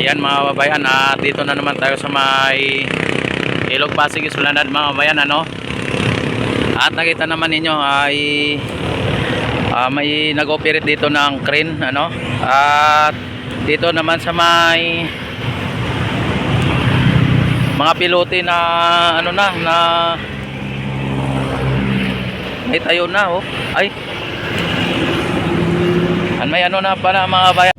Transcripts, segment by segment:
Ayan mga kababayan, dito na naman tayo sa may Ilog Pasig Esplanade mga kababayan, ano. At nakita naman ninyo ay may nag-operate dito ng crane, ano. At dito naman sa may mga pilote na ano na may tayo na, oh. Ay, may ano na pala mga kababayan.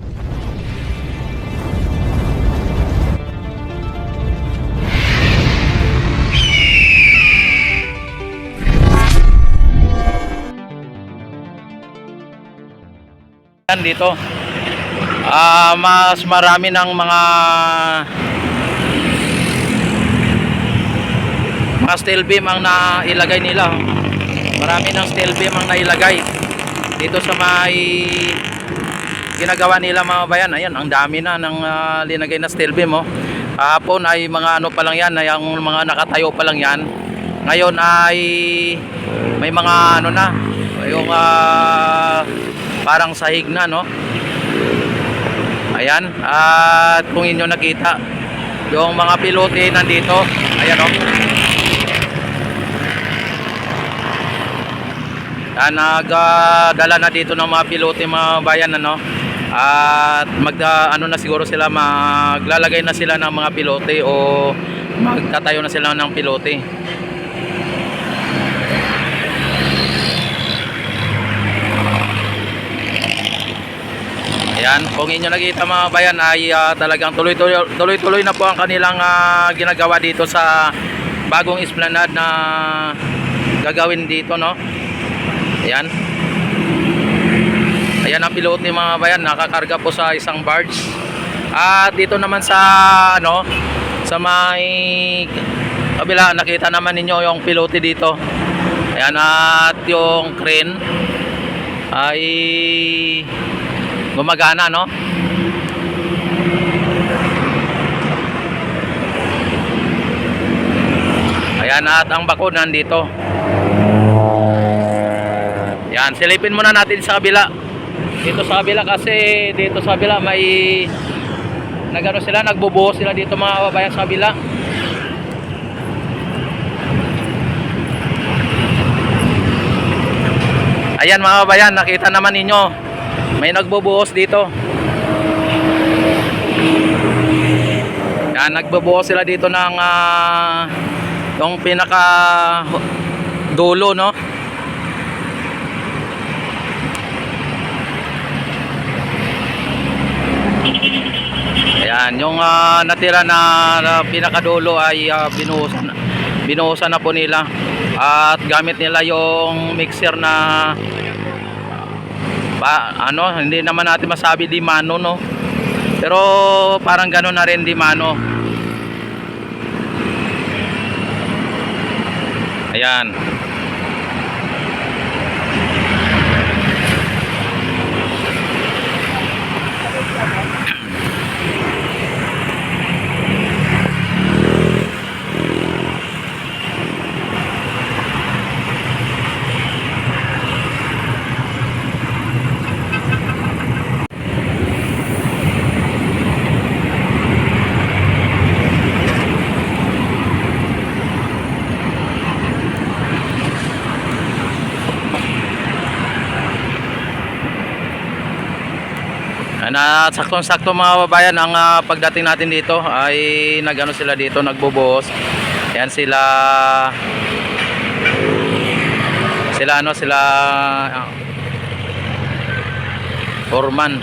Dito mas marami ng mga steel beam ang nailagay nila. Marami ng steel beam ang nailagay dito sa may ginagawa nila mga bayan. Ayan, ang dami na ng linagay na steel beam, oh. Kahapon ay mga ano pa lang yan, ay ang mga nakatayo pa lang yan. Ngayon ay may mga ano na, yung parang sahig na, no. Ayan, at kung inyo nakita yung mga pilote nandito, ayan, oh. Nagdala na dito ng mga pilote mga bayan, ano. At ano na siguro sila, maglalagay na sila ng mga pilote o magtatayo na sila ng pilote. Ayan, kung inyo nakita mga bayan ay talagang tuloy-tuloy na po ang kanilang ginagawa dito sa bagong esplanade na gagawin dito, no. Ayan. Ayan ang pilote mga bayan, nakakarga po sa isang barge. At dito naman sa ano, sa may kabila, nakita naman ninyo yung pilote dito. Ayan, at yung crane ay gumagana, no. Ayan, at ang bako nandito. Yan, silipin muna natin sa kabila. Dito sa kabila kasi dito sa kabila may nagano sila, nagbubuhos sila dito mga kababayan sa kabila. Ayan mga kababayan, nakita naman ninyo may nagbubuhos dito. Yan, nagbubuhos sila dito ng yung pinaka dulo, no. Ayan, yung natira na pinakadulo ay binuhusan na po nila. At gamit nila yung mixer na ano, hindi naman natin masabi di mano, no. Pero parang gano'n na rin di mano. Ayan. Saktong-sakto mga kababayan ang pagdating natin dito ay nagano sila dito, nagbubuhos. Ayan sila foreman.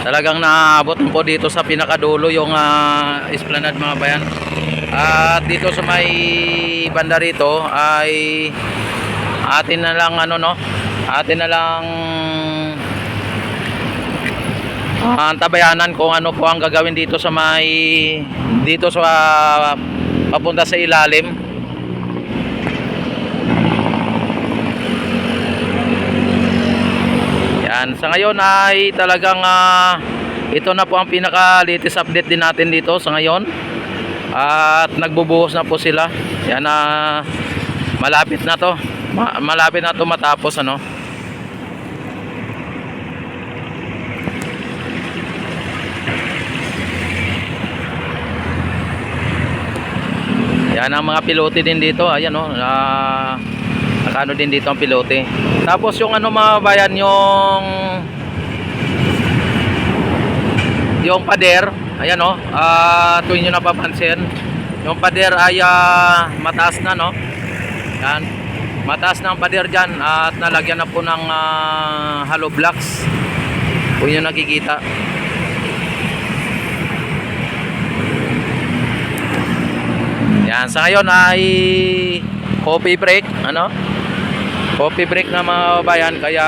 Talagang naabot po dito sa pinakadulo yung esplanade mga kababayan. At dito sa may banda rito ay atin na lang ano, no, atin na lang tabayanan kung ano po ang gagawin dito sa may dito sa papunta sa ilalim. Yan, sa ngayon ay talagang ito na po ang pinaka latest update din natin dito sa ngayon. At nagbubuhos na po sila. Yan, malapit na to. Malapit na to matapos, ano. Yan ang mga pilote din dito. Ayan oh, nakano din dito ang pilote. Tapos yung ano mga bayan, yung pader, ayan oh, tuwing nyo napapansin, yung pader ay mataas na, no? Yan, mataas na ang pader dyan at nalagyan na po ng hollow blocks kung nyo nakikita. Yan, sa ngayon ay coffee break, ano? Coffee break na mga bayan, kaya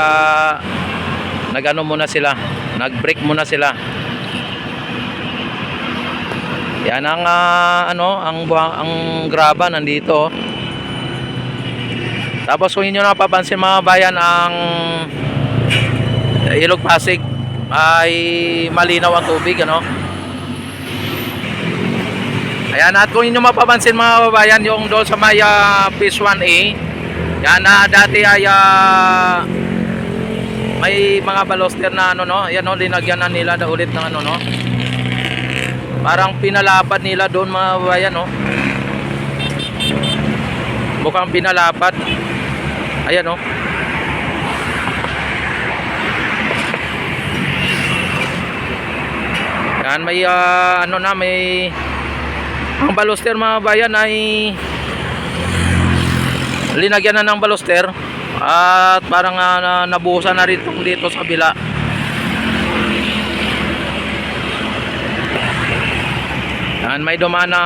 nag-ano muna sila, nag-break muna sila. Yan ang ang graba nandito. Tapos kung inyo napapansin mga bayan, ang Ilog Pasig ay malinaw ang tubig, ano? Ayan, at kung inyo mapapansin mga babayan, yung doon sa may Phase 1A, yan na dati ay may mga baloster na ano, no? Ayan, no, linagyan na nila na ulit ng ano, no? Parang pinalapad nila doon mga babayan, no? Mukhang pinalapad. Ayan, no? Yan, may ano na, may ang baloster mga bayan ay linagyan na ng baloster at parang nabuhusan na rin dito sa bila. Yan, may dumaan na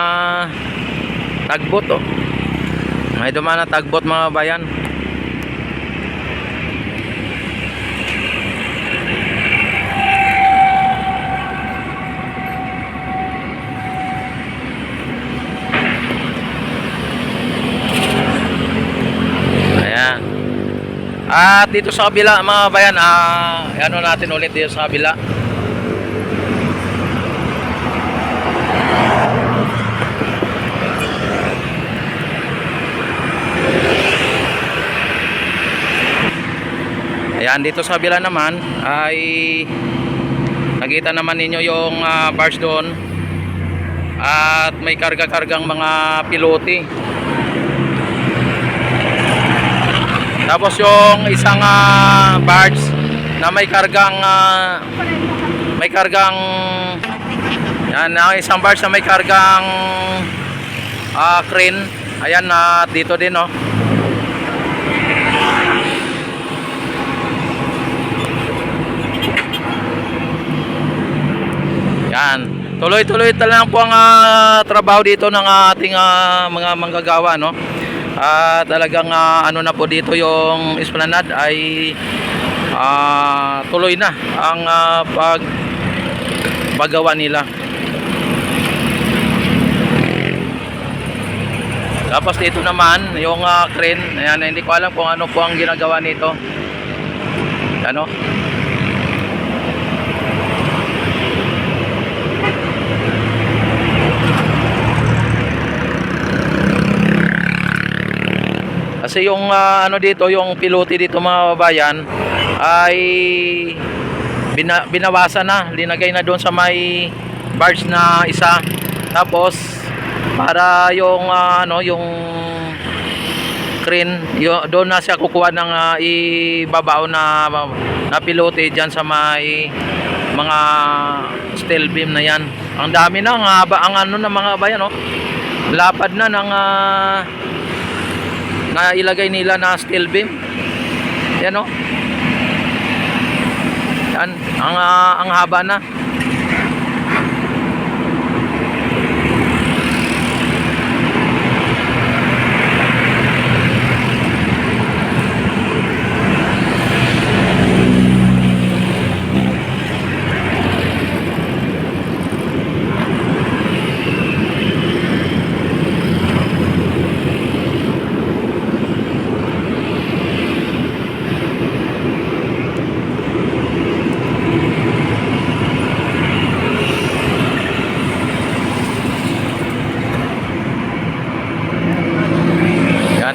tagbot, oh. May dumaan na tagbot mga bayan. Ayan. At dito sa kabila mga bayan, ano natin ulit dito sa kabila. Ayan, dito sa kabila naman ay nakita naman ninyo yung bars doon at may karga-kargang mga pilote. Tapos yung isang barge na may kargang yan, ang isang barge na may kargang crane. Ayan, dito din, oh. Yan, tuloy-tuloy lang po ang trabaho dito ng ating mga manggagawa, no? Talagang ano na po dito yung esplanade ay tuloy na ang paggawa nila. Tapos dito naman yung crane, ayan, hindi ko alam kung ano po ang ginagawa nito. Ano? Kasi yung ano dito, yung pilote dito mga babayan ay binawasan na, linagay na doon sa may barge na isa. Tapos para yung ano, yung crane, doon na siya kukuha ng ibabaw na pilote diyan sa may mga steel beam na yan. Ang dami na, ang haba, ang ano na mga bayan, oh. Lapad na ng na ilagay nila na steel beam. Yan, oh. Yan, ang haba na.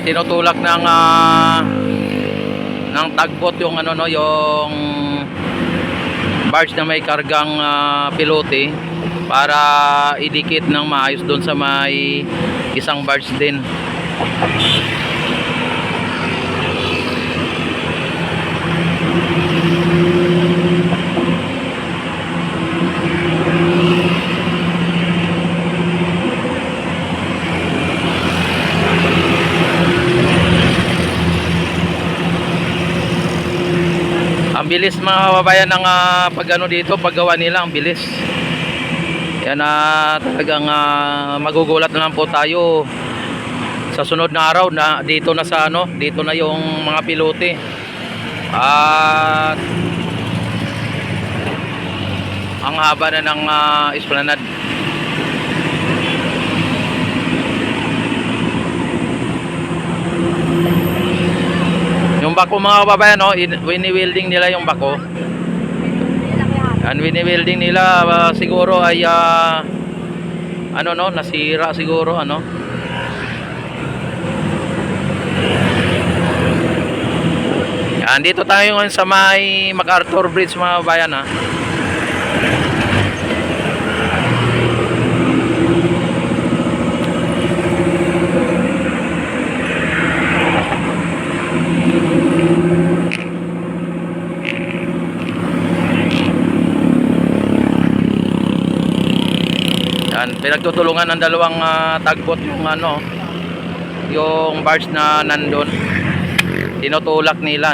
Tinutulak ng tagbot yung ano, no, yung barge na may kargang pilote. para idikit ng maayos doon sa may isang barge din. Ang bilis mga kababayan ng pagano dito, paggawa nila, ang bilis. Yan talagang magugulat na lang po tayo sa sunod na araw na dito na sa dito na yung mga pilote. At ang haba na ng esplanade. Yung bako mga kababayan, wini-welding nila yung bako. Yan, wini-welding nila, siguro ay nasira siguro Yan, dito tayo ngayon sa may MacArthur Bridge mga kababayan Yan, pinagtutulungan ng dalawang tagbot yung yung barge na nandun. Tinutulak nila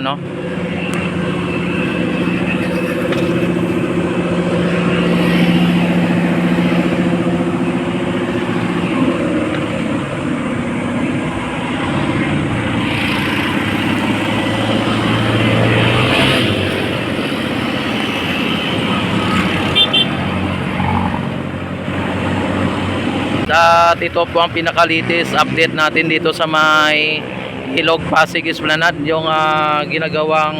At ito po ang pinakalitis update natin dito sa may Ilog Pasig Esplanade, yung ginagawang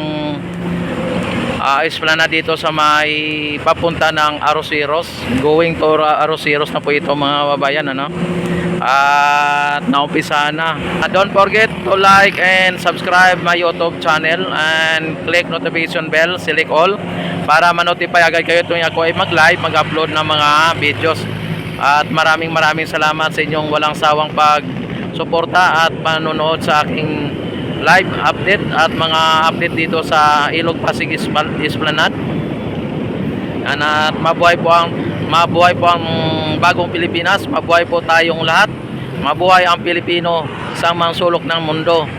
esplanade dito sa may papunta ng Arroceros, going to Arroceros na po ito mga babayan at naumpisa na. Don't forget to like and subscribe my YouTube channel and click notification bell, select all para ma-notify agad kayo tuwing ako ay mag-live, mag-upload ng mga videos. At maraming salamat sa inyong walang sawang pag-suporta at panonood sa aking live update at mga update dito sa Ilog Pasig Esplanade. At mabuhay po ang bagong Pilipinas, mabuhay po tayong lahat, mabuhay ang Pilipino sa mga sulok ng mundo,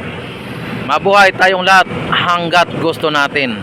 mabuhay tayong lahat hanggat gusto natin.